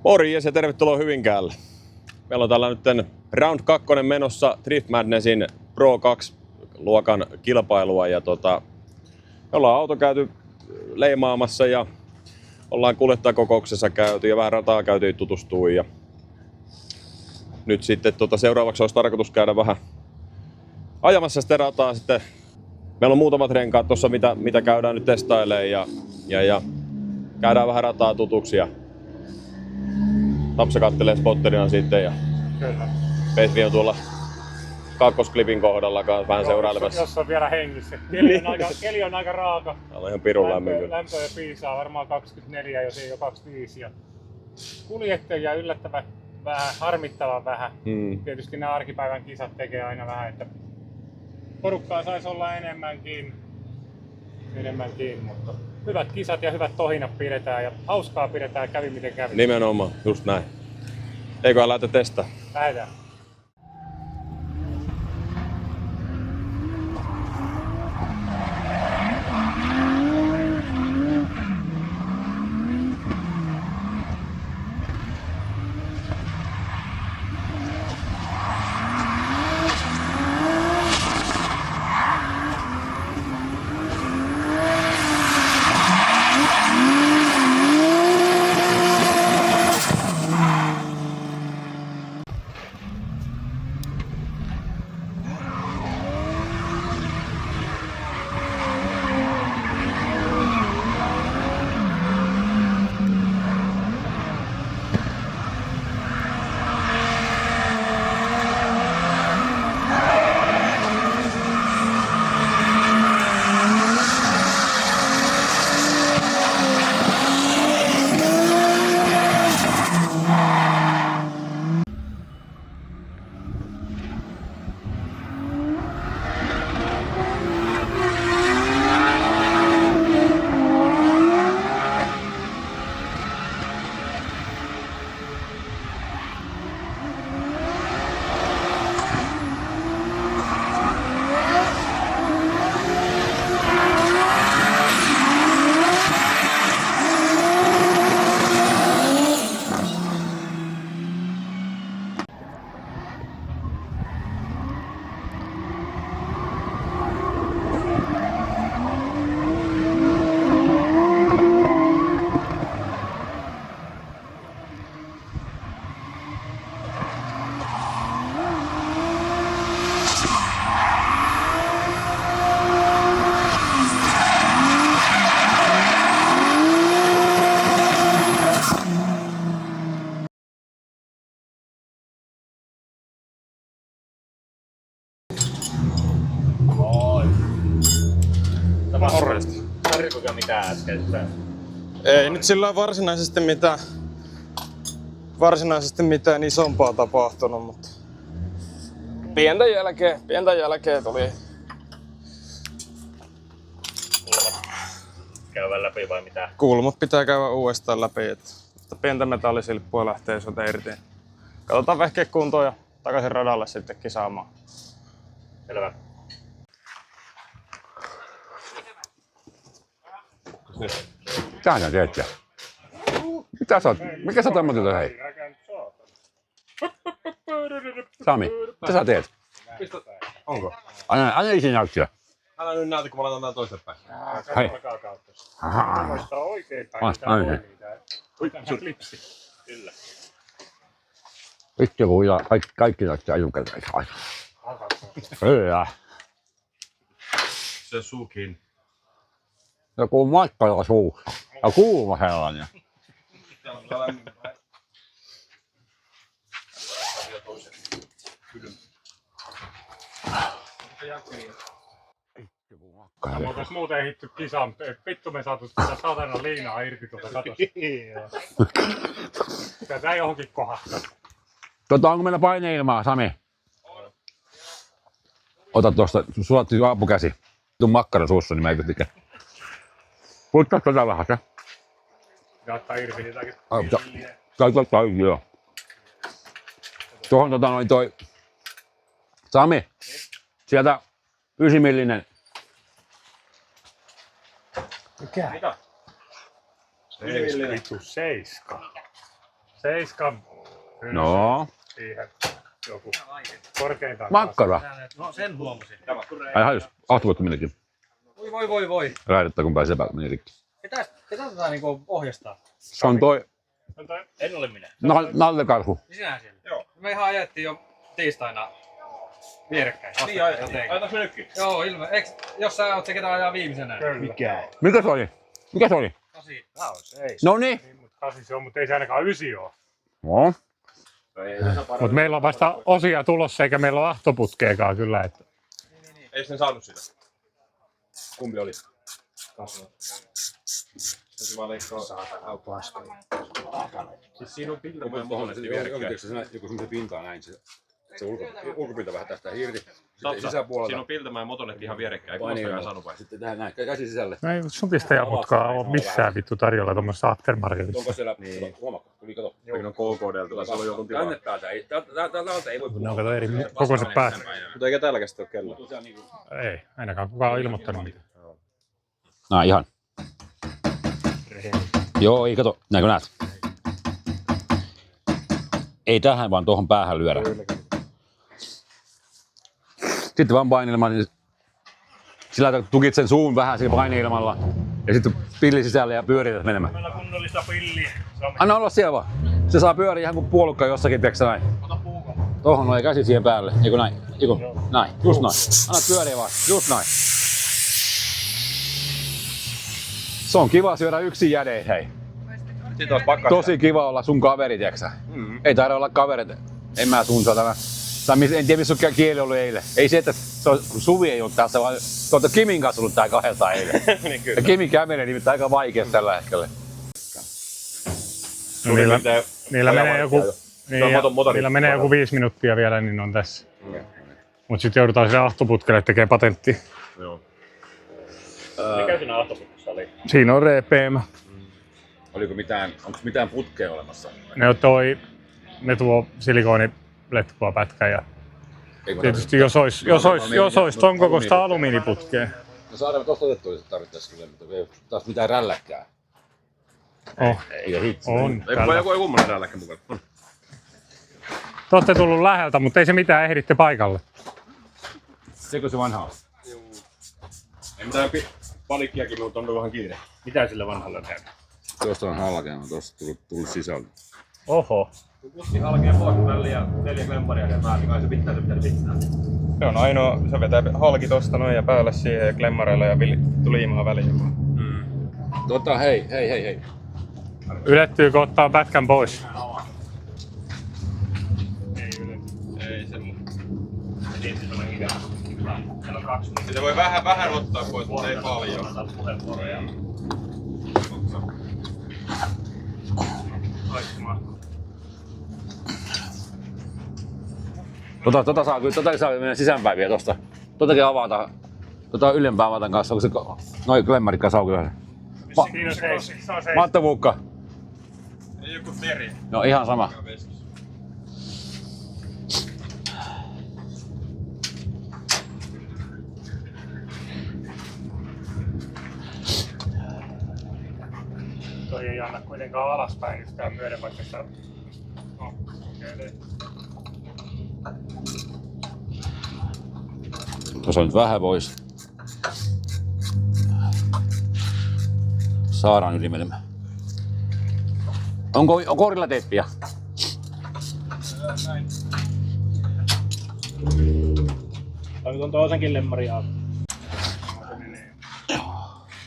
Morjes ja tervetuloa Hyvinkäälle. Meillä on täällä nyt Round 2 menossa Drift Madnessin Pro 2-luokan kilpailua. Ja me ollaan auto käyty leimaamassa ja ollaan kuljettajakokouksessa käyty ja vähän rataa käytiin tutustua. Ja nyt sitten seuraavaksi olisi tarkoitus käydä vähän ajamassa sitä rataa sitten. Meillä on muutamat renkaat tuossa, mitä käydään nyt testailemaan ja käydään vähän rataa tutuksi. Ja Tapsa kattelee spotterina sitten ja Kyllä. Petri on tuolla kakkosklipin kohdalla kanssa vähän seurailemassa. Jos on vielä hengissä. Keli on aika raaka. Täällä on ihan pirun lämmin kyllä. Lämpöä piisaa varmaan 24, jos ei ole 25. Ja kuljettajia yllättävän vähän, harmittavan vähän. Tietysti nämä arkipäivän kisat tekee aina vähän, että porukkaa saisi olla enemmänkin, mutta hyvät kisat ja hyvät tohinat pidetään ja hauskaa pidetään, kävi miten kävi. Nimenomaan, just näin. Eiköhän lähdetä testaa. Lähdetään. Morjesta. Tarvitko mitään äsken? Ei nyt sillä varsinaisesti mitään isompaa tapahtunut, mutta pientä jälkeen tuli. Käydään läpi vai mitä? Kulmat pitää käydä uudestaan läpi, että pientä metallisilppua lähtee sieltä irti. Katsotaan vehkeä kuntoon ja takaisin radalle sitten kisaamaan. Selvä. Mitä sä teet? Mitä sä oot? Mikä sä tämmöinen hei? Sami, mitä sä teet? Onko? Anna isin näyttiä. Älä nyt näytä, kun mä laitan tän toiselle päin. Hei. Muistaa oikein päin, mitä Ai, on niitä. Klipsi. Kyllä. Vittu kun kaikki näyttää etukäteen aina. Kyllä. Se suukin. Joku matkalla suu. Ja kuuma sellainen. Me oltais muuten hitty kisan. Vittu me saatu sitä satana liinaa irti tuolta katosta. Pitää johonkin kohdassa. Onko meillä paineilmaa, Sami? Ota tuosta, sulla on apukäsi. Tuon makkara suussa, niin mä ei tykkää. Puttaa tota vähän se. Jaattaa irti jotakin. Tai joo. Tuohon toi Sami, sieltä 9-millinen. Mikä? Vittu 7. 7. No. Siihen joku korkeintaan. Makkara. No sen huomasin. Ai hajus. Ahtovoittu minnekin. Voi. Raidetta kun pääsee päältä meni rikki. Ketä tätä niinku ohjastaa? Se on toi En ole minä. nallekarhu. Sinähän siellä? Joo. Me ihan ajettiin jo tiistaina vierekkäin. Niin ajetaanko me nytkin? Joo, jos sä oot se ketä ajaa viimeisenä. Mikä? Mikä se oli? Mikä se oli? 8. No niin. Niin, mutta 8 se on, mutta ei se ainakaan 9 ole. No. Mutta meillä on vasta osia tulossa, eikä meillä ole ahtoputkeakaan kyllä. Että... Ei sen saanut sitä. Kumpi oli? Se vaan leikkaa. Siis siinä on pilkkuinen mohonetti vierekkäin. Joku semmoisen pintaa näin. Se ulkopinta vähän tästä irti. Sitten sisäpuolelta. Siinä on piltämä ja motonetti ihan vierekkäin. Kuulostakaan saanut vai? Sitten tähän näin. Käsi sisälle. No ei sun pistäjäputkaa ole missään vittu tarjolla tuommoisessa aftermarketissa. Onko siellä? Huomakka. Tuli kato. Sekin on KKDltä. Siellä on joku tilaa. Tänne päältä ei. Täältä ei voi Ne on kato eri kokoiset päät. Mutta eikä täälläkään sitten ole kello. Ei, ainakaan kukaan ole ilmoittanut mitään. Nää ihan. Joo, ei kato. Näinkö näet? Ei tähän vaan tuohon päähän lyödä. Sitten vaan painilmaan, niin sillä tukit sen suun vähän siinä painilmalla. Ja sitten pilli sisälle ja pyörität menemään. Meillä on kunnollista pilliä. Anna olla siellä vaan. Se saa pyöriä ihan kuin puolukka jossakin, tiiäksä näin. Tohon noin käsi siihen päälle. Eiku näin. Eiku näin. Just näin. Anna pyöriä vaan. Just näin. Se on kiva syödä yksin jädein, hei. Tosi kiva olla sun kaveri, tiiäksä. Ei tarvitse olla kaverit. En mä sun satana. En tiedä, missä on kieli ollut eilen. Ei se, että Suvi ei ollut tässä, vaan Kimin kanssa ollut tää 2 eilen. Niin Ja Kimi kävelee nimittäin aika vaikeasti tällä hetkellä. No niillä menee joku 5 minuuttia vielä, niin on tässä. Mutta sitten joudutaan sille ahtoputkelle tekemään patentti. Joo. Mikä siinä ahtoputkessa oli? Siinä on RPM. Onko mitään putkea olemassa? Ne tuo silikooniletkoa pätkä ja tietysti jos olisi ton kokoista alumiiniputkea. No saadaan tosta otettua, jos tarvittaisiin kyllä, mutta ei taas mitään rälläkkää. Eikä hitsi. On. Eikö joku kummonen täälläkin mukana? Te olette tullut läheltä, mutta ei se mitään, ehditte paikalle. Sekö se vanha on? Ei mitään palikkiakin, mutta on vähän kiire. Mitä sillä vanhalla on käynyt? Tuosta on halkeama, tuosta tullut sisälle. Oho. Kuski halkee pois väliin ja 4 klemmaria ja päälle, kai se pitää. Se on ainoa, se vetää halki tosta noin ja päälle siihen ja klemmareilla ja tuli ilmaa väliin. Hei. Ylettyykö ottaa pätkän pois? Ei se mun. Sitä voi vähän ottaa pois, mutta ei paljon. Tota saa mennä sisäänpäin vielä tosta. Totakin avata. Ylempää avatan kanssa. Onko se noi klemmarit kanssa auki vähän? Matta Vuukka. Ei joku Teri. No ihan sama. Toi ei anna kuitenkaan alaspäin yhtään myöden, vaikka sitä... No, okei. Tuossa nyt vähän vois. Saadaan yli menemään. Onko korilla teippiä? Tai nyt on toisenkin lemmari auki.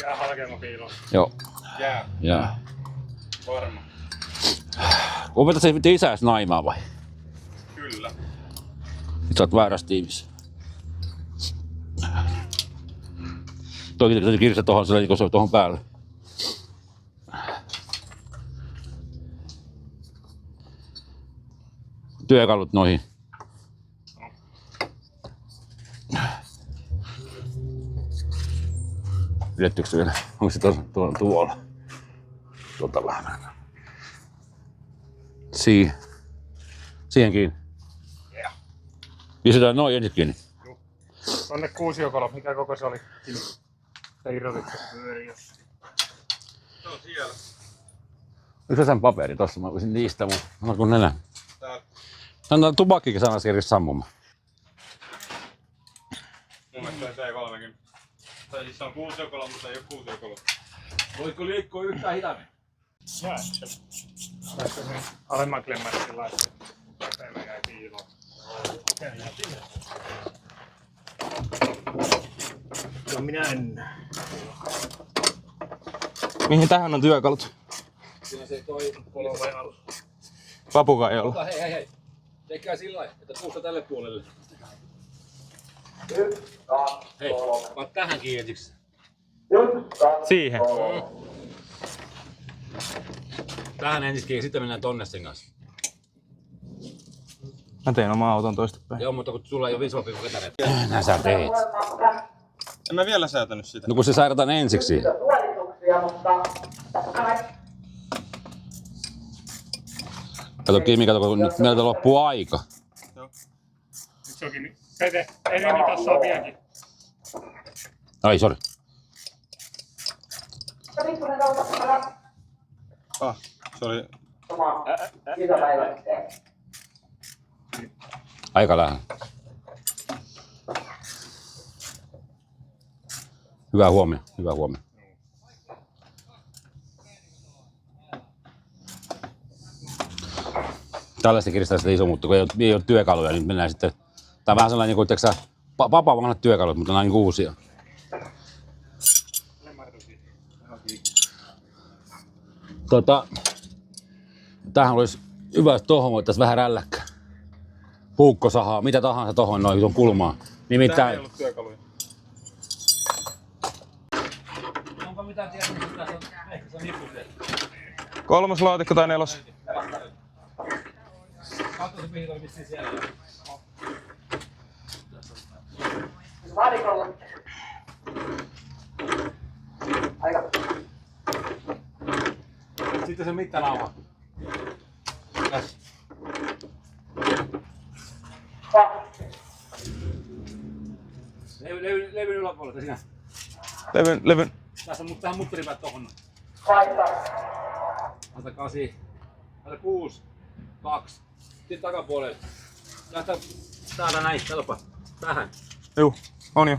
Jää halkeama piiloon. Joo. Jää. Varma. Opetat se isäs naimaa vai? Kyllä. Nyt sä oot väärässä tiimissä. Toki kirjasta tohon, kun se on tohon päälle. Työkalut noihin. Pidettyykö se vielä? Onko se tuolla? Tuolta vähän. Siihen kiinni. Pistetään noin ensin kiinni. Tonne kuusiokolo, mikä koko se oli? Se irrotit se pyöri jossain. Se on siellä. Yksi sen paperi tossa, mä voisin niistä mun kun nenä. Tää tupakkikin sana kerkis sammumaan. Mun mielestä se ei 30. Tai siis se on 6 jokolla, mutta ei oo 6 jokolla. Voitko liikkua yhtään hitaammin? Joo, se. Laittaa sen alemman klemmarin laittaa. Päivä jäi piiloon. No minä en. Mihin tähän on työkalut? Siinä se toi polve alus. Papukaijolla. Hei. Tekää sillä lailla, että puusta tälle puolelle. Hei, vaan tähän kiinni. Siihen. Tähän ensin kiinni, sitten mennään tonne sen kanssa. Mä tein oman auton toistepäin. Joo, mutta kun sulla ei ole visompi kuin vetäreet. Nää sä teet. En mä vielä säätänyt sitä. No kun se sairataan ensiksi. Kato Kimi, kun nyt meiltä loppuu aika. Nyt se onkin. Pete, eri mitassa on vieläkin. Ai, sori. Se oli... Aika lähellä. Hyvä huomio. Tällaista kiristää sitä iso, mutta kun ei ole työkaluja, niin mennään sitten... Tää on vähän sellainen, niin kuin vapaa vanhat työkalut, mutta nämä on niin uusia. Tämähän olisi hyvä, että tohon voitaisiin vähän rälläkkää. Puukkosahaa, mitä tahansa tohon noin tuon kulmaan. Tähän ei Nimittäin... ollut työkaluja. Onko mitään tietoa, että tässä on ehkä se nipusteet? 3. laatikko tai 4. Katso se mihin oli vissiin siellä. Sitten se mittanauha. Tässä. Levyn yläpuolelta sinä. Levyn. Tässä on tähän muttaripäät tohon. 8. 6. 2. Sitten takapuolelle. Lähtää täältä näin, katsopa. Tähän. Juu, on jo.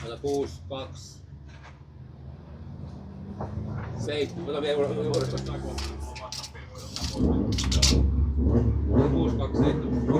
Ota 6, 2. 7. Ota vielä uudestaan. 6, 2, 7.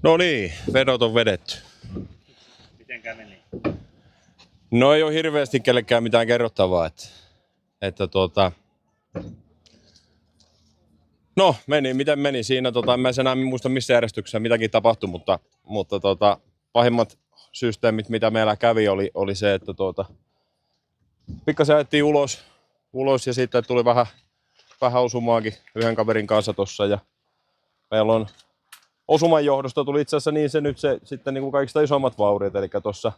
No niin, vedot on vedetty. Mitenkä meni? No ei ole hirveästi kellekään mitään kerrottavaa, että no meni miten meni siinä, en mä enää muista missä järjestyksessä mitäkin tapahtui, mutta pahimmat systeemit mitä meillä kävi oli se, että pikkasen ajettiin ulos ja sitten tuli vähän osumaakin yhden kaverin kanssa tossa ja meillä on osuman johdosta tuli itse asiassa se sitten niin kuin kaikista isommat vauriot, eli tossa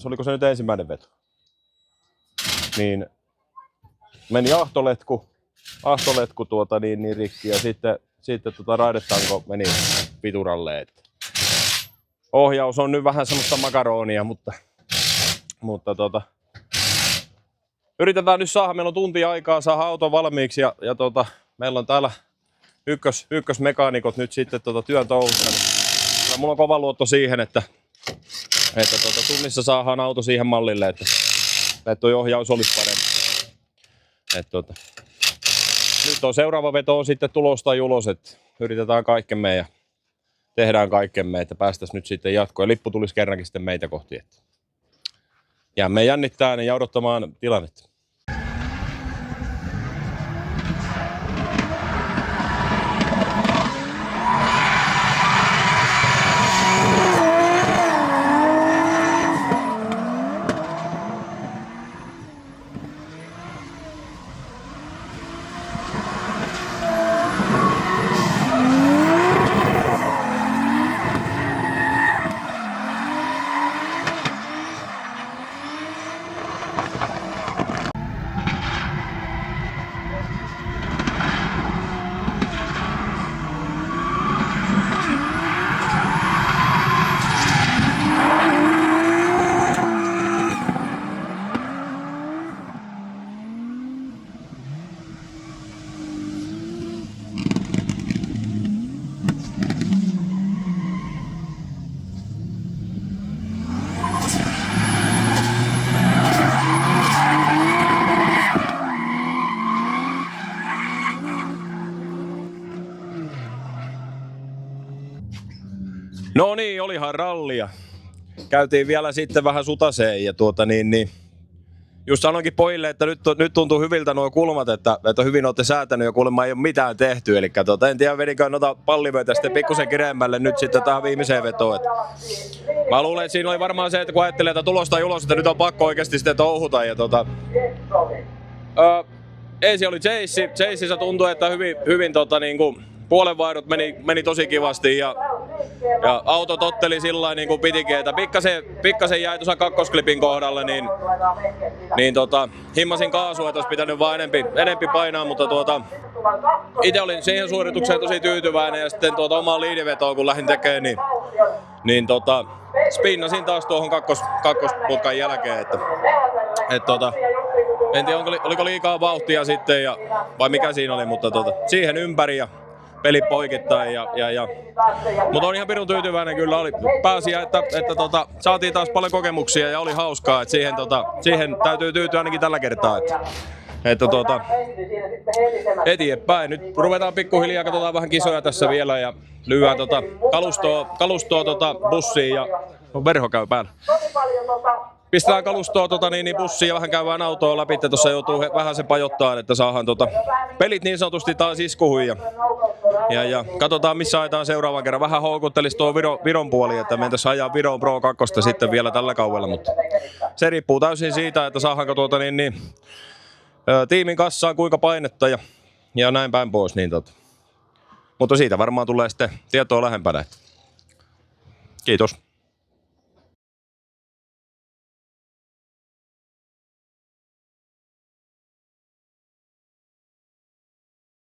oliko se nyt ensimmäinen veto, niin meni ahtoletku rikki ja sitten raidetanko meni pituralle. Että ohjaus on nyt vähän semmoista makaronia, mutta yritetään nyt saada, meillä on tunti aikaa saada auto valmiiksi ja meillä on täällä ykkösmekaanikot nyt sitten työn touhussa. Niin mulla on kova luotto siihen, että tunnissa saadaan auto siihen mallille, että toi ohjaus olisi parempi. Nyt on seuraava veto on sitten tulos tai ulos, että yritetään kaikkemme ja tehdään kaikkemme, että päästäisiin nyt sitten jatkoon. Ja lippu tulisi kerrankin sitten meitä kohti. Että jäämme jännittämään ja odottamaan tilannetta. No niin, olihan rallia. Käytiin vielä sitten vähän sutaseen ja just sanoinkin pojille, että nyt tuntuu hyviltä nuo kulmat, että hyvin olette säätänyt ja kuulemma ei ole mitään tehty. Eli en tiedä vedikö noita pallivöitä sitten pikkusen kireemmälle nyt sitten tähän viimeiseen vetoon. Mä luulen, että siinä oli varmaan se, että kun ajattelee, että tulosta tai ulos, että nyt on pakko oikeasti sitten touhuta. Ja ensin oli Chaseissä tuntui, että hyvin puolenvaihdot meni tosi kivasti ja auto totteli sillä niin kuin pitikin, että pikkasen jäi tuossa kakkosklipin kohdalle, niin himmasin kaasua, että olisi pitänyt vaan enempi painaa, mutta itse olin siihen suoritukseen tosi tyytyväinen ja sitten omaan liidivetoon kun lähdin tekemään, niin spinnasin taas tuohon kakkosputkan jälkeen, en tiedä oliko liikaa vauhtia sitten vai mikä siinä oli, mutta siihen ympäri ja peli poikittain mutta on ihan pirun tyytyväinen kyllä oli pääsiä, että saatiin taas paljon kokemuksia ja oli hauskaa, että siihen täytyy tyytyä ainakin tällä kertaa, että eteenpäin. Nyt ruvetaan pikkuhiljaa, katsotaan vähän kisoja tässä vielä ja lyödään kalustoa bussiin ja verho käy päällä. Pistetään kalustoa bussiin ja vähän käydään autoa läpi, että tuossa joutuu vähän se pajottaa, että saadaan pelit niin sanotusti taas iskuhui ja katsotaan missä ajetaan seuraavan kerran. Vähän houkuttelisi tuo Viron puoli, että mentäisiin ajaa Viron Pro 2 sitten vielä tällä kaudella, mutta se riippuu täysin siitä, että saadaanko tiimin kassaan kuinka painetta ja näin päin pois. Mutta siitä varmaan tulee sitten tietoa lähempänä. Kiitos.